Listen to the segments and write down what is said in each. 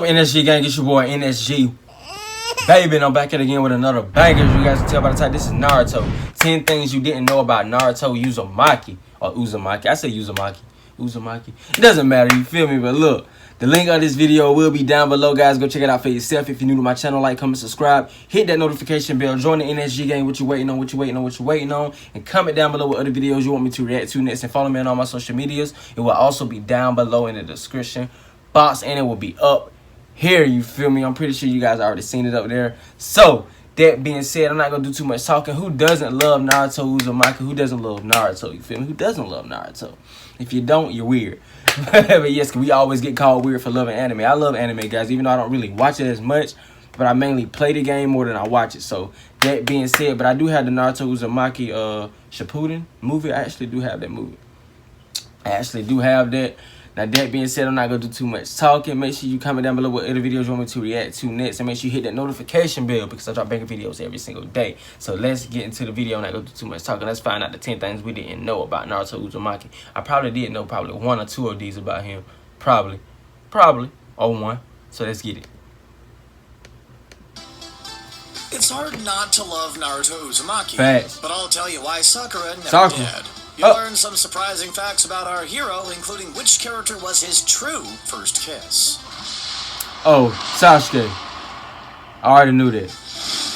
NSG gang, it's your boy NSG. Baby, and I'm back at it again with another banger. You guys can tell by the title, this is Naruto. 10 things you didn't know about Naruto Uzumaki. Or Uzumaki. I say Uzumaki. Uzumaki. It doesn't matter, you feel me? But look, the link of this video will be down below, guys. Go check it out for yourself. If you're new to my channel, like, comment, subscribe. Hit that notification bell. Join the NSG gang. What you waiting on? What you waiting on? What you waiting on? And comment down below what other videos you want me to react to next. And follow me on all my social medias. It will also be down below in the description box. And it will be up here, you feel me? I'm pretty sure you guys already seen it up there. So, that being said, I'm not going to do too much talking. Who doesn't love Naruto Uzumaki? Who doesn't love Naruto? You feel me? Who doesn't love Naruto? If you don't, you're weird. But yes, we always get called weird for loving anime. I love anime, guys, even though I don't really watch it as much. But I mainly play the game more than I watch it. So, that being said, but I do have the Naruto Uzumaki Shippuden movie. I actually do have that movie. I actually do have that. Now, that being said, I'm not going to do too much talking. Make sure you comment down below what other videos you want me to react to next. And make sure you hit that notification bell because I drop banger videos every single day. So, let's get into the video. I'm not going to do too much talking. Let's find out the 10 things we didn't know about Naruto Uzumaki. I probably did know probably 1 or 2 of these about him. Probably. Or 1. So, let's get it. It's hard not to love Naruto Uzumaki. Facts. But I'll tell you why Sakura never did. You'll learn some surprising facts about our hero, including which character was his true first kiss. Oh, Sasuke. I already knew that.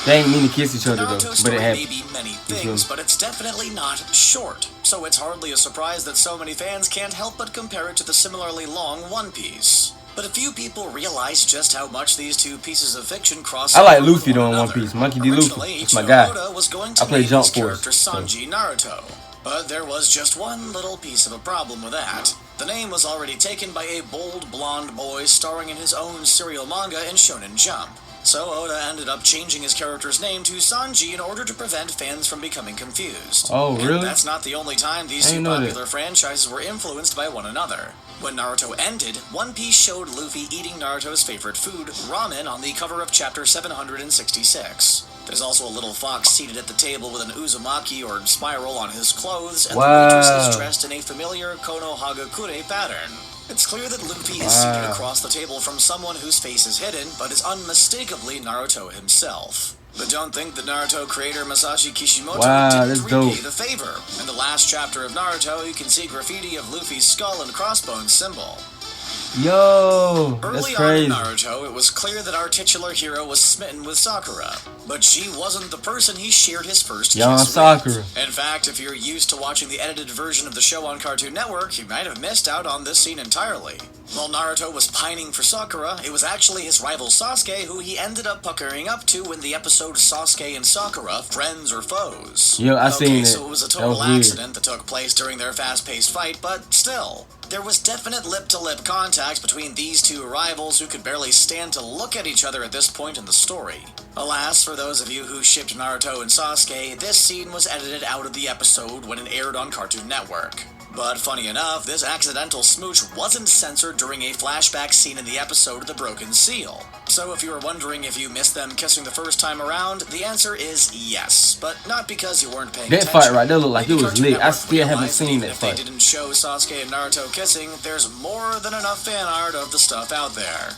They ain't mean to kiss each other, though. But it happened. May be many things, but it's definitely not short. So it's hardly a surprise that so many fans can't help but compare it to the similarly long One Piece. But a few people realize just how much these two pieces of fiction cross. I like Luffy doing One Piece. Monkey D. Luffy. That's my guy. I play Jump Force. Sanji Naruto. But there was just one little piece of a problem with that. The name was already taken by a bold blonde boy starring in his own serial manga in Shonen Jump. So Oda ended up changing his character's name to Sanji in order to prevent fans from becoming confused. Oh, really? And that's not the only time these two popular franchises were influenced by one another. When Naruto ended, One Piece showed Luffy eating Naruto's favorite food, ramen, on the cover of chapter 766. There's also a little fox seated at the table with an Uzumaki or spiral on his clothes, and the waitress is dressed in a familiar Kono Hagakure pattern. It's clear that Luffy is seated across the table from someone whose face is hidden, but is unmistakably Naruto himself. But don't think the Naruto creator Masashi Kishimoto didn't repay the favor. In the last chapter of Naruto, you can see graffiti of Luffy's skull and crossbones symbol. Yo, that's crazy. Early on in Naruto, it was clear that our titular hero was smitten with Sakura, but she wasn't the person he shared his first kiss with. In fact, if you're used to watching the edited version of the show on Cartoon Network, you might have missed out on this scene entirely. While Naruto was pining for Sakura, it was actually his rival Sasuke who he ended up puckering up to in the episode Sasuke and Sakura, Friends or Foes. Yo, I seen it. So it was a total accident that took place during their fast-paced fight, but still. There was definite lip-to-lip contact between these two rivals who could barely stand to look at each other at this point in the story. Alas, for those of you who shipped Naruto and Sasuke, this scene was edited out of the episode when it aired on Cartoon Network. But funny enough, this accidental smooch wasn't censored during a flashback scene in the episode The Broken Seal. So if you were wondering if you missed them kissing the first time around, the answer is yes. But not because you weren't paying attention. That fight right there looked like it was lit. I still haven't seen that fight. If they didn't show Sasuke and Naruto kissing, there's more than enough fan art of the stuff out there.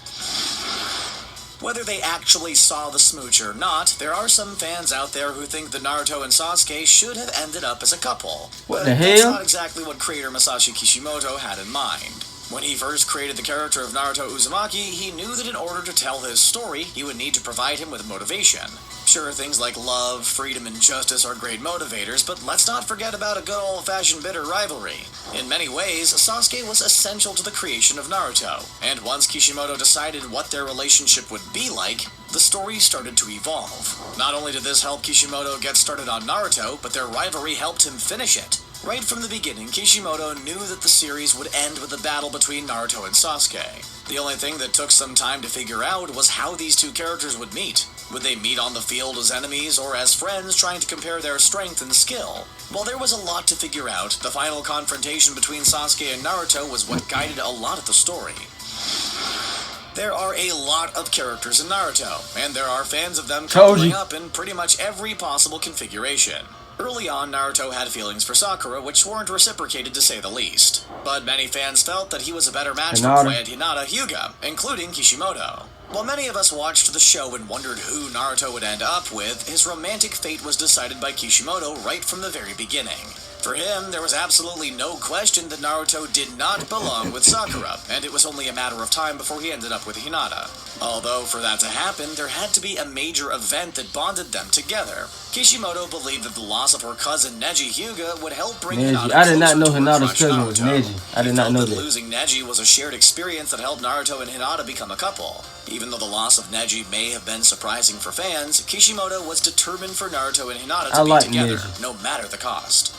Whether they actually saw the smooch or not, there are some fans out there who think that Naruto and Sasuke should have ended up as a couple. What the hell? That's not exactly what creator Masashi Kishimoto had in mind. When he first created the character of Naruto Uzumaki, he knew that in order to tell his story, he would need to provide him with motivation. Sure, things like love, freedom, and justice are great motivators, but let's not forget about a good old-fashioned bitter rivalry. In many ways, Sasuke was essential to the creation of Naruto, and once Kishimoto decided what their relationship would be like, the story started to evolve. Not only did this help Kishimoto get started on Naruto, but their rivalry helped him finish it. Right from the beginning, Kishimoto knew that the series would end with a battle between Naruto and Sasuke. The only thing that took some time to figure out was how these two characters would meet. Would they meet on the field as enemies or as friends trying to compare their strength and skill? While there was a lot to figure out, the final confrontation between Sasuke and Naruto was what guided a lot of the story. There are a lot of characters in Naruto, and there are fans of them coming up in pretty much every possible configuration. Early on, Naruto had feelings for Sakura, which weren't reciprocated to say the least. But many fans felt that he was a better match for quiet Hinata Hyuga, including Kishimoto. While many of us watched the show and wondered who Naruto would end up with, his romantic fate was decided by Kishimoto right from the very beginning. For him, there was absolutely no question that Naruto did not belong with Sakura, and it was only a matter of time before he ended up with Hinata. Although, for that to happen, there had to be a major event that bonded them together. Kishimoto believed that the loss of her cousin Neji Hyuga would help bring Hinata I did not know closer to her Hinata's crush cousin was Naruto. Neji. I did not know that. Losing Neji was a shared experience that helped Naruto and Hinata become a couple. Even though the loss of Neji may have been surprising for fans, Kishimoto was determined for Naruto and Hinata to be together, no matter the cost.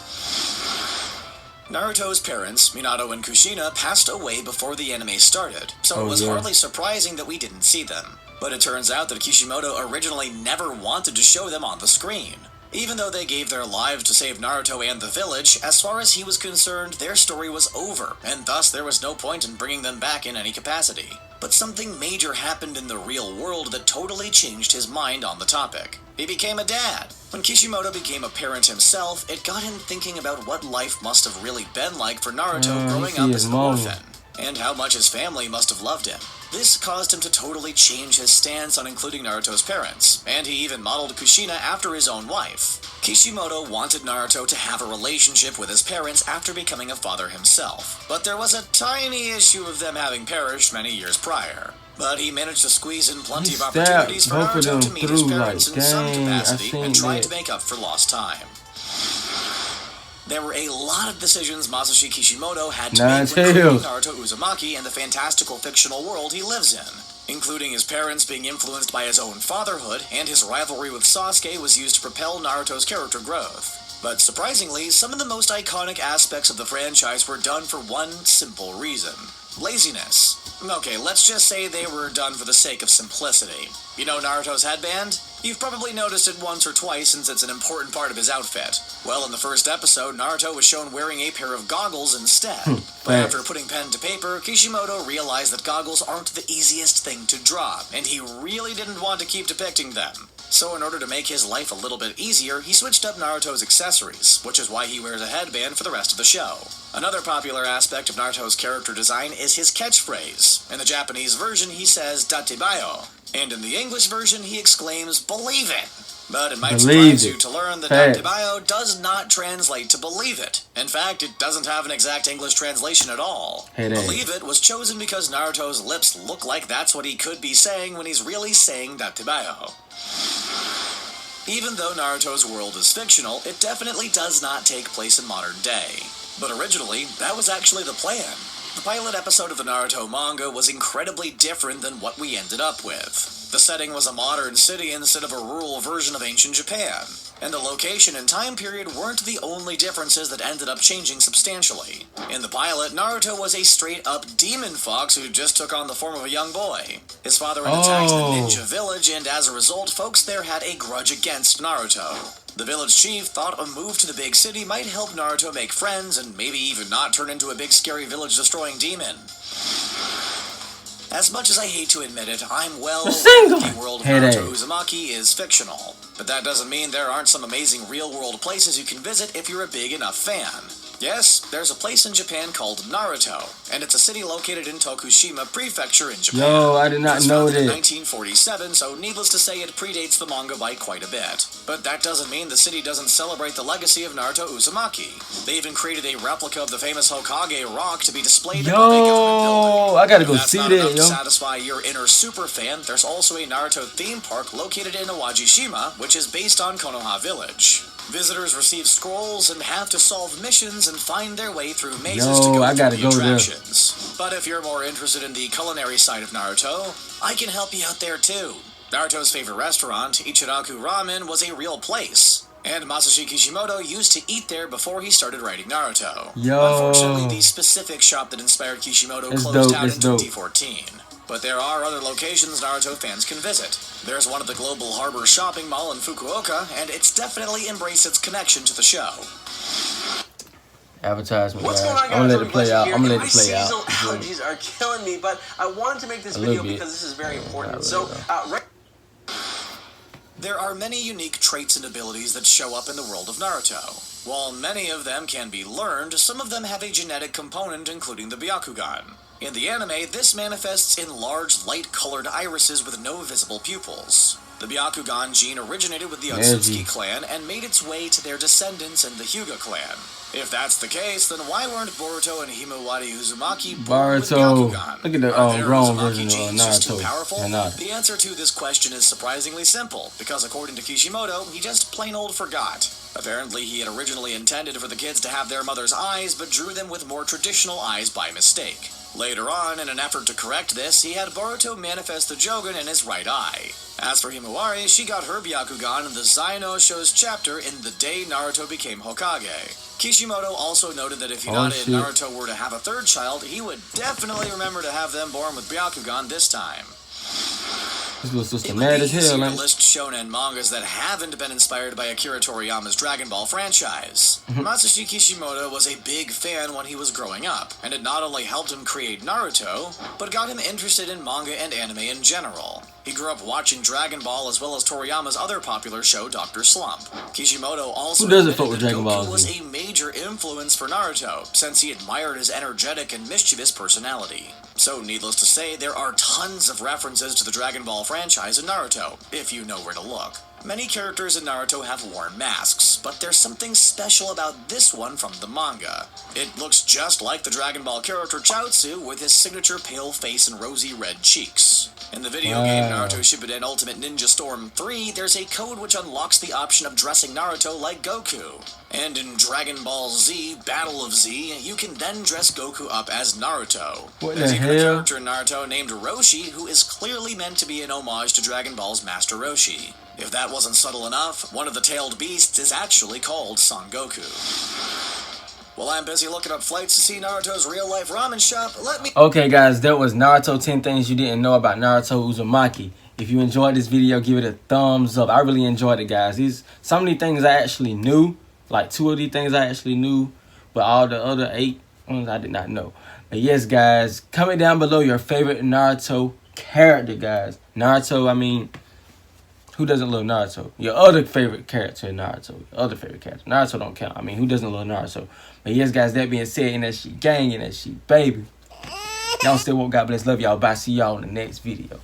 Naruto's parents, Minato and Kushina, passed away before the anime started, so it was hardly surprising that we didn't see them. But it turns out that Kishimoto originally never wanted to show them on the screen. Even though they gave their lives to save Naruto and the village, as far as he was concerned, their story was over, and thus there was no point in bringing them back in any capacity. But something major happened in the real world that totally changed his mind on the topic. He became a dad. When Kishimoto became a parent himself, it got him thinking about what life must have really been like for Naruto growing up as an orphan, and how much his family must have loved him. This caused him to totally change his stance on including Naruto's parents, and he even modeled Kushina after his own wife. Kishimoto wanted Naruto to have a relationship with his parents after becoming a father himself, but there was a tiny issue of them having perished many years prior. But he managed to squeeze in plenty of opportunities for Naruto to meet his parents in some capacity and try to make up for lost time. There were a lot of decisions Masashi Kishimoto had to make when creating Naruto Uzumaki and the fantastical fictional world he lives in, including his parents being influenced by his own fatherhood, and his rivalry with Sasuke was used to propel Naruto's character growth. But surprisingly, some of the most iconic aspects of the franchise were done for one simple reason: laziness. Okay, let's just say they were done for the sake of simplicity. You know Naruto's headband? You've probably noticed it once or twice since it's an important part of his outfit. Well, in the first episode, Naruto was shown wearing a pair of goggles instead. But after putting pen to paper, Kishimoto realized that goggles aren't the easiest thing to draw, and he really didn't want to keep depicting them. So in order to make his life a little bit easier, he switched up Naruto's accessories, which is why he wears a headband for the rest of the show. Another popular aspect of Naruto's character design is his catchphrase. In the Japanese version, he says "datebayo," and in the English version, he exclaims "believe it." But it might surprise you to learn that datebayo does not translate to "believe it." In fact, it doesn't have an exact English translation at all. Believe it was chosen because Naruto's lips look like that's what he could be saying when he's really saying datebayo. Even though Naruto's world is fictional, it definitely does not take place in modern day. But originally, that was actually the plan. The pilot episode of the Naruto manga was incredibly different than what we ended up with. The setting was a modern city instead of a rural version of ancient Japan, and the location and time period weren't the only differences that ended up changing substantially. In the pilot, Naruto was a straight-up demon fox who just took on the form of a young boy. His father had attacked the ninja village, and as a result, folks there had a grudge against Naruto. The village chief thought a move to the big city might help Naruto make friends and maybe even not turn into a big scary village-destroying demon. As much as I hate to admit it, I'm well aware that the world of Naruto Uzumaki is fictional. But that doesn't mean there aren't some amazing real-world places you can visit if you're a big enough fan. Yes, there's a place in Japan called Naruto, and it's a city located in Tokushima Prefecture in Japan. Yo, I did not know that. It was founded in 1947, so needless to say, it predates the manga by quite a bit. But that doesn't mean the city doesn't celebrate the legacy of Naruto Uzumaki. They even created a replica of the famous Hokage rock to be displayed above a government building. I gotta go see that, yo. To satisfy your inner super fan, there's also a Naruto theme park located in Iwajishima, which is based on Konoha Village. Visitors receive scrolls and have to solve missions and find their way through mazes to go through the attractions. But if you're more interested in the culinary side of Naruto, I can help you out there too. Naruto's favorite restaurant, Ichiraku Ramen, was a real place, and Masashi Kishimoto used to eat there before he started writing Naruto. Unfortunately, the specific shop that inspired Kishimoto closed down in 2014. But there are other locations Naruto fans can visit. There's one at the Global Harbor Shopping Mall in Fukuoka, and it's definitely embraced its connection to the show. Advertisement, guys. I'm gonna let it play out. I'm gonna let it play out. My seasonal allergies are killing me, but I wanted to make this video because this is very important. So, There are many unique traits and abilities that show up in the world of Naruto. While many of them can be learned, some of them have a genetic component, including the Byakugan. In the anime, this manifests in large, light-colored irises with no visible pupils. The Byakugan gene originated with the NSG clan and made its way to their descendants in the Hyuga clan. If that's the case, then why weren't Boruto and Himawari Uzumaki born with Byakugan? Look at the grown version of Naruto. The answer to this question is surprisingly simple, because according to Kishimoto, he just plain old forgot. Apparently, he had originally intended for the kids to have their mother's eyes, but drew them with more traditional eyes by mistake. Later on, in an effort to correct this, he had Boruto manifest the Jogan in his right eye. As for Himawari, she got her Byakugan in the Zaino-sho's chapter in The Day Naruto Became Hokage. Kishimoto also noted that if Hinata and Naruto were to have a third child, he would definitely remember to have them born with Byakugan this time. This little sister It would mad be as easy hell, to man. list shonen mangas that haven't been inspired by Akira Toriyama's Dragon Ball franchise. Masashi Kishimoto was a big fan when he was growing up, and it not only helped him create Naruto, but got him interested in manga and anime in general. He grew up watching Dragon Ball as well as Toriyama's other popular show, Dr. Slump. Kishimoto also admitted that Goku was a major influence for Naruto, since he admired his energetic and mischievous personality. So, needless to say, there are tons of references to the Dragon Ball franchise in Naruto, if you know where to look. Many characters in Naruto have worn masks, but there's something special about this one from the manga. It looks just like the Dragon Ball character Chaozu with his signature pale face and rosy red cheeks. In the video game Naruto Shippuden Ultimate Ninja Storm 3, there's a code which unlocks the option of dressing Naruto like Goku. And in Dragon Ball Z, Battle of Z, you can then dress Goku up as Naruto. There's even a character in Naruto named Roshi who is clearly meant to be an homage to Dragon Ball's Master Roshi. If that wasn't subtle enough, one of the tailed beasts is actually called Son Goku. While I'm busy looking up flights to see Naruto's real-life ramen shop, let me... Okay, guys, that was Naruto 10 Things You Didn't Know About Naruto Uzumaki. If you enjoyed this video, give it a thumbs up. I really enjoyed it, guys. Some of these things I actually knew. Like 2 of these things I actually knew. But all the other 8 ones I did not know. But yes, guys, comment down below your favorite Naruto character, guys. Naruto, I mean... Who doesn't love Naruto? Your other favorite character in Naruto. Your other favorite character. Naruto don't count. I mean, who doesn't love Naruto? But yes, guys, that being said, N.S.G. gang, N.S.G. baby. Y'all still want God bless. Love y'all. Bye. See y'all in the next video.